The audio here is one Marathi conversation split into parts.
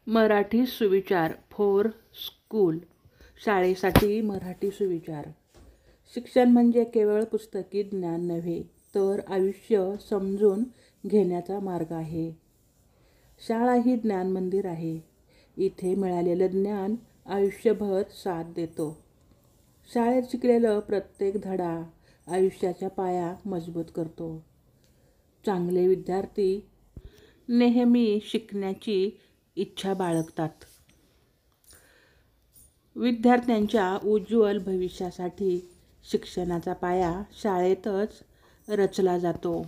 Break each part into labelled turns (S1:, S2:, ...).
S1: मराठी सुविचार फॉर स्कूल. शाळेसाठी मराठी सुविचार. शिक्षण म्हणजे केवळ पुस्तकी ज्ञान नव्हे, तर आयुष्य समजून घेण्याचा मार्ग आहे. शाळा ही ज्ञान मंदिर आहे. इथे मिळालेलं ज्ञान आयुष्यभर साथ देतो. शाळेत शिकलेलं प्रत्येक धडा आयुष्याचा पाया मजबूत करतो. चांगले विद्यार्थी नेहमी शिकण्याची इच्छा बाळगतात. विद्यार्थ्यांच्या उज्ज्वल भविष्यासाठी शिक्षणाचा पाया शाळेतच रचला जातो.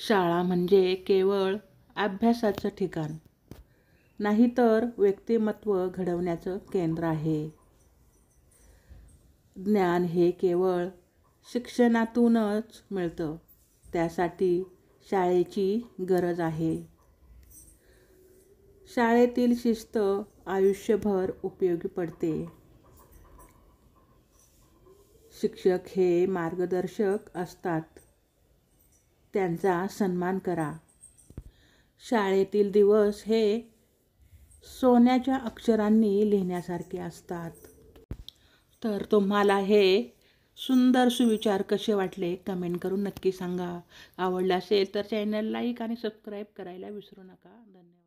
S1: शाळा म्हणजे केवळ अभ्यासाचं ठिकाण नाही, तर व्यक्तिमत्व घडवण्याचं केंद्र आहे. ज्ञान हे केवळ शिक्षणातूनच मिळतं, त्यासाठी शाळेची गरज आहे. शाळेतील शिस्त आयुष्यभर उपयोगी पडते. शिक्षक हे मार्गदर्शक असतात, त्यांचा सन्मान करा. शाळेतील दिवस हे सोन्याच्या अक्षरांनी लिहिण्यासारखे असतात. तर तुम्हाला हे सुंदर सुविचार कसे वाटले कमेंट करून नक्की सांगा. आवडले असेल तर चॅनल लाईक आणि सबस्क्राईब करायला विसरू नका. धन्यवाद.